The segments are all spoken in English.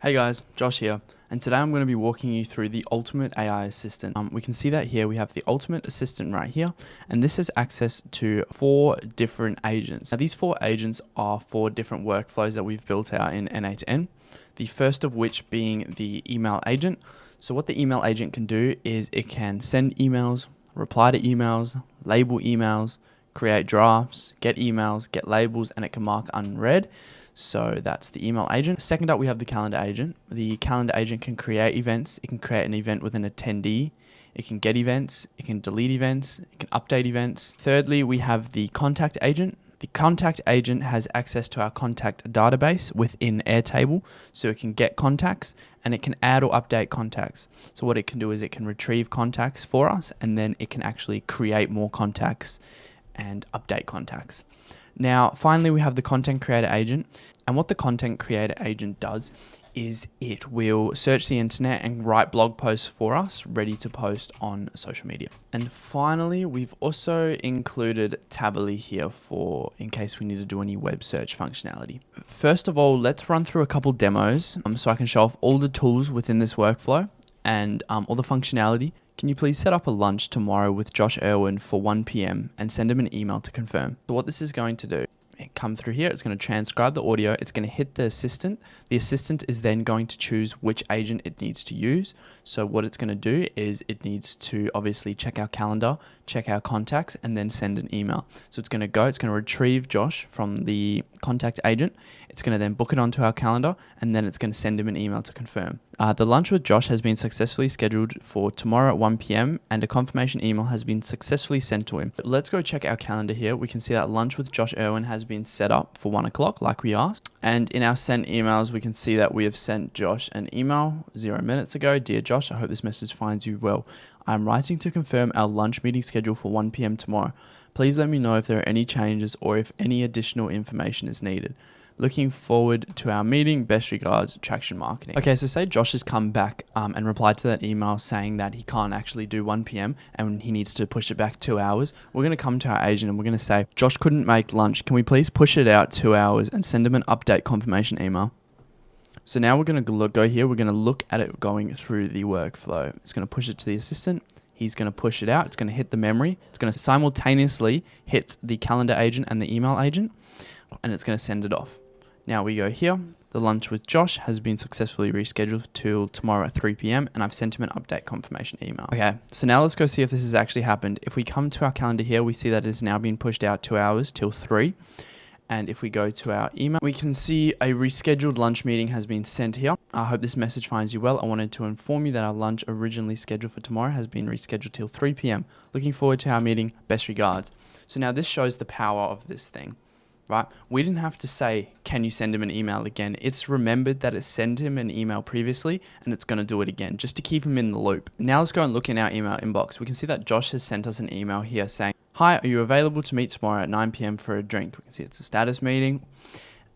Hey guys, Josh here, and today I'm going to be walking you through the Ultimate AI Assistant. We can see that here we have the Ultimate Assistant right here, and this has access to 4 different agents. Now these 4 agents are 4 different workflows that we've built out in n8n, the first of which being the email agent. So what the email agent can do is it can send emails, reply to emails, label emails, create drafts, get emails, get labels, and it can mark unread. So that's the email agent. Second up, we have the calendar agent. The calendar agent can create events. It can create an event with an attendee. It can get events. It can delete events. It can update events. Thirdly, we have the contact agent. The contact agent has access to our contact database within Airtable, so it can get contacts and it can add or update contacts. So what it can do is it can retrieve contacts for us, and then it can actually create more contacts and update contacts. Now, finally, we have the content creator agent, and what the content creator agent does is it will search the internet and write blog posts for us, ready to post on social media. And finally, we've also included Tably here in case we need to do any web search functionality. First of all, let's run through a couple demos so I can show off all the tools within this workflow and all the functionality. Can you please set up a lunch tomorrow with Josh Irwin for 1 p.m. and send him an email to confirm? So what this is going to do, come through here, it's going to transcribe the audio, it's going to hit the assistant. The assistant is then going to choose which agent it needs to use. So what it's going to do is it needs to obviously check our calendar, check our contacts, and then send an email. So it's going to retrieve Josh from the contact agent. It's going to then book it onto our calendar, and then it's going to send him an email to confirm. The lunch with Josh has been successfully scheduled for tomorrow at 1 p.m. and a confirmation email has been successfully sent to him. Let's go check our calendar here. We can see that lunch with Josh Irwin has been set up for 1 o'clock like we asked. And in our sent emails, we can see that we have sent Josh an email 0 minutes ago. Dear Josh, I hope this message finds you well. I'm writing to confirm our lunch meeting schedule for 1 p.m. tomorrow. Please let me know if there are any changes or if any additional information is needed. Looking forward to our meeting. Best regards, Traction Marketing. Okay, so say Josh has come back and replied to that email saying that he can't actually do 1 p.m. and he needs to push it back 2 hours. We're going to come to our agent and we're going to say, Josh couldn't make lunch. Can we please push it out 2 hours and send him an update confirmation email? So now we're going to go here. We're going to look at it going through the workflow. It's going to push it to the assistant. He's going to push it out. It's going to hit the memory. It's going to simultaneously hit the calendar agent and the email agent, and it's going to send it off. Now we go here. The lunch with Josh has been successfully rescheduled till tomorrow at 3 p.m. and I've sent him an update confirmation email. Okay, so now let's go see if this has actually happened. If we come to our calendar here, we see that it has now been pushed out 2 hours till 3. And if we go to our email, we can see a rescheduled lunch meeting has been sent here. I hope this message finds you well. I wanted to inform you that our lunch originally scheduled for tomorrow has been rescheduled till 3 p.m. Looking forward to our meeting. Best regards. So now this shows the power of this thing. Right? We didn't have to say, can you send him an email again? It's remembered that it sent him an email previously and it's going to do it again just to keep him in the loop. Now let's go and look in our email inbox. We can see that Josh has sent us an email here saying, hi, are you available to meet tomorrow at 9 p.m. for a drink? We can see it's a status meeting.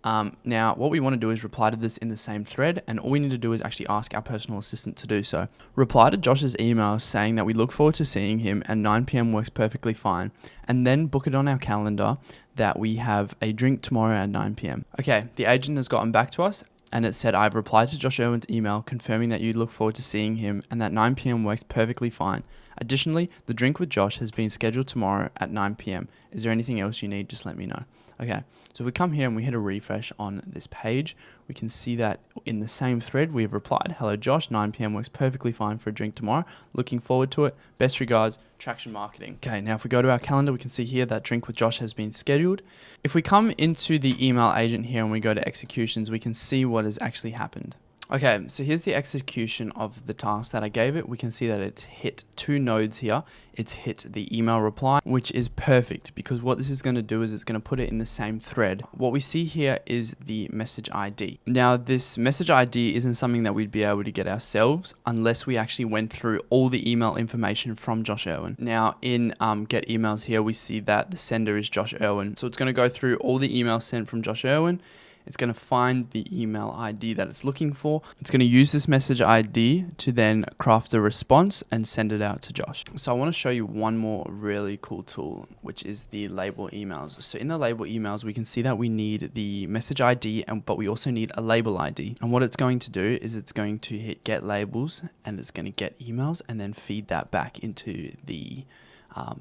Now, what we want to do is reply to this in the same thread, and all we need to do is actually ask our personal assistant to do so. Reply to Josh's email saying that we look forward to seeing him and 9 p.m. works perfectly fine, and then book it on our calendar that we have a drink tomorrow at 9 p.m. Okay, the agent has gotten back to us, and it said, I've replied to Josh Irwin's email confirming that you look forward to seeing him and that 9 p.m. works perfectly fine. Additionally, the drink with Josh has been scheduled tomorrow at 9 p.m. Is there anything else you need? Just let me know. Okay, so if we come here and we hit a refresh on this page, we can see that in the same thread, we have replied, hello Josh, 9 p.m. works perfectly fine for a drink tomorrow. Looking forward to it. Best regards, Traction Marketing. Okay, now if we go to our calendar, we can see here that drink with Josh has been scheduled. If we come into the email agent here and we go to executions, we can see what has actually happened. Okay, so here's the execution of the task that I gave it. We can see that it hit 2 nodes here. It's hit the email reply, which is perfect because what this is going to do is it's going to put it in the same thread. What we see here is the message ID. Now, this message ID isn't something that we'd be able to get ourselves unless we actually went through all the email information from Josh Irwin. Now, in Get Emails here, we see that the sender is Josh Irwin. So it's going to go through all the emails sent from Josh Irwin. It's going to find the email ID that it's looking for. It's going to use this message ID to then craft a response and send it out to Josh. So I want to show you one more really cool tool, which is the label emails. So in the label emails, we can see that we need the message ID, but we also need a label ID. And what it's going to do is it's going to hit get labels, and it's going to get emails and then feed that back into the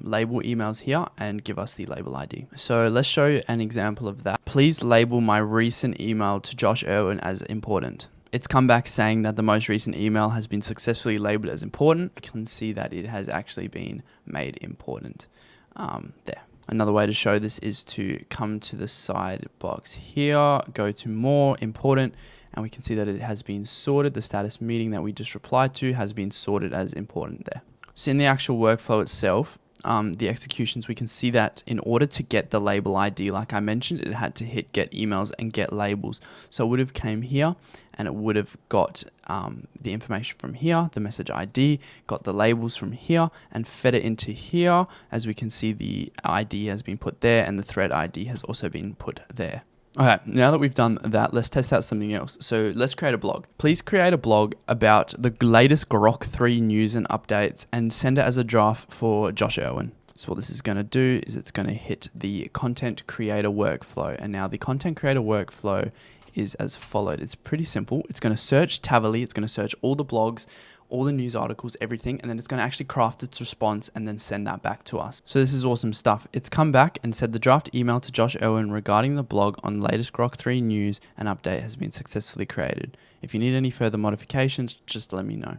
label emails here and give us the label ID. So let's show you an example of that. Please label my recent email to Josh Irwin as important. It's come back saying that the most recent email has been successfully labeled as important. You can see that it has actually been made important there. Another way to show this is to come to the side box here, go to more important, and we can see that it has been sorted. The status meeting that we just replied to has been sorted as important there. So in the actual workflow itself, the executions, we can see that in order to get the label ID, like I mentioned, it had to hit get emails and get labels. So it would have came here and it would have got the information from here, the message ID, got the labels from here and fed it into here. As we can see, the ID has been put there and the thread ID has also been put there. Okay, now that we've done that, let's test out something else. So let's create a blog. Please create a blog about the latest Grok 3 news and updates and send it as a draft for Josh Irwin. So what this is going to do is it's going to hit the content creator workflow. And now the content creator workflow is as followed. It's pretty simple. It's going to search Tavily. It's going to search all the blogs, all the news articles, everything, and then it's going to actually craft its response and then send that back to us. So this is awesome stuff. It's come back and said the draft email to Josh Irwin regarding the blog on latest Grok 3 news and update has been successfully created. If you need any further modifications, just let me know.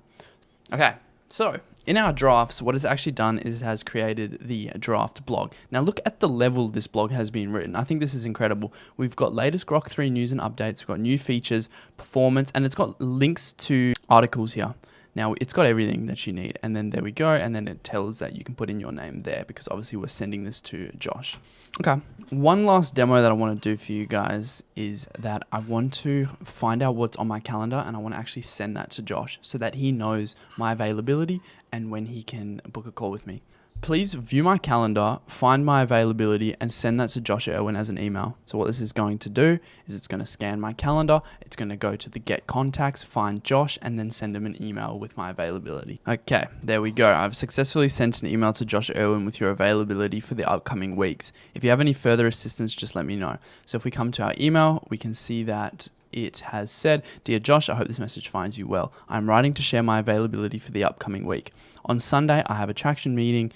Okay, so in our drafts, what it's actually done is it has created the draft blog. Now look at the level this blog has been written. I think this is incredible. We've got latest Grok 3 news and updates. We've got new features, performance, and it's got links to articles here. Now it's got everything that you need, and then there we go, and then it tells that you can put in your name there because obviously we're sending this to Josh. Okay, one last demo that I want to do for you guys is that I want to find out what's on my calendar and I want to actually send that to Josh so that he knows my availability and when he can book a call with me. Please view my calendar, find my availability, and send that to Josh Irwin as an email. So what this is going to do is it's going to scan my calendar, it's going to go to the get contacts, find Josh, and then send him an email with my availability. Okay, there we go. I've successfully sent an email to Josh Irwin with your availability for the upcoming weeks. If you have any further assistance, just let me know. So if we come to our email, we can see that it has said, "Dear Josh, I hope this message finds you well. I'm writing to share my availability for the upcoming week. On Sunday, I have a traction meeting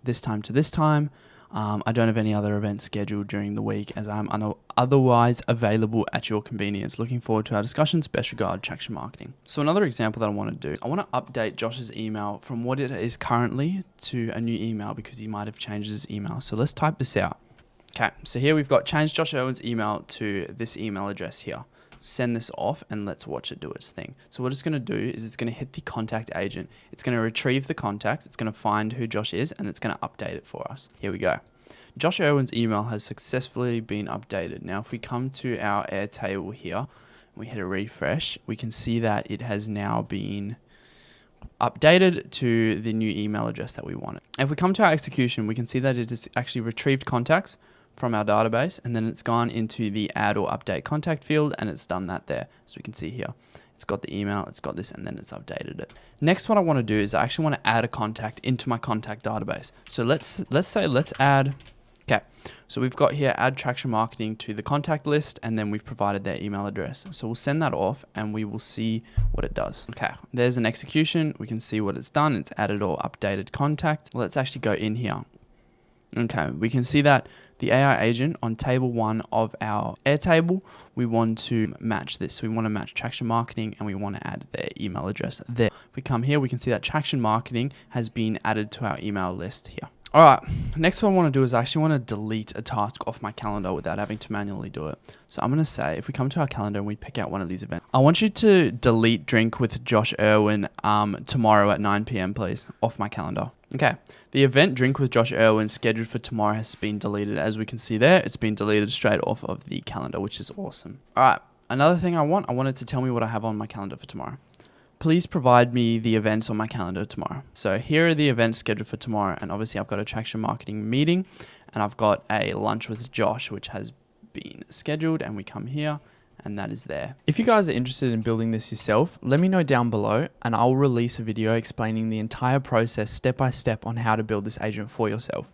this time to this time. I don't have any other events scheduled during the week as I'm otherwise available at your convenience. Looking forward to our discussions. Best regard, Traction Marketing." So another example that I want to do, I want to update Josh's email from what it is currently to a new email because he might have changed his email. So let's type this out. Okay, so here we've got change Josh Irwin's email to this email address here. Send this off and let's watch it do its thing. So what it's going to do is it's going to hit the contact agent. It's going to retrieve the contact. It's going to find who Josh is and it's going to update it for us. Here we go. Josh Irwin's email has successfully been updated. Now, if we come to our Airtable here, we hit a refresh, we can see that it has now been updated to the new email address that we wanted. If we come to our execution, we can see that it has actually retrieved contacts from our database and then it's gone into the add or update contact field and it's done that there. As we can see here, it's got the email, it's got this, and then it's updated it. Next, what I want to do is I actually want to add a contact into my contact database. So let's add, okay, so we've got here add Traction Marketing to the contact list and then we've provided their email address. So we'll send that off and we will see what it does. Okay, there's an execution. We can see what it's done. It's added or updated contact. Let's actually go in here. Okay, we can see that the AI agent on table 1 of our Airtable, we want to match this. We want to match Traction Marketing and we want to add their email address there. If we come here, we can see that Traction Marketing has been added to our email list here. All right, next what I want to do is I actually want to delete a task off my calendar without having to manually do it. So I'm going to say, if we come to our calendar and we pick out one of these events, I want you to delete Drink with Josh Irwin tomorrow at 9 p.m, please, off my calendar. Okay, the event Drink with Josh Irwin scheduled for tomorrow has been deleted. As we can see there, it's been deleted straight off of the calendar, which is awesome. All right, another thing I wanted to tell me what I have on my calendar for tomorrow. Please provide me the events on my calendar tomorrow. So here are the events scheduled for tomorrow. And obviously I've got a Traction Marketing meeting and I've got a lunch with Josh, which has been scheduled, and we come here and that is there. If you guys are interested in building this yourself, let me know down below and I'll release a video explaining the entire process step by step on how to build this agent for yourself.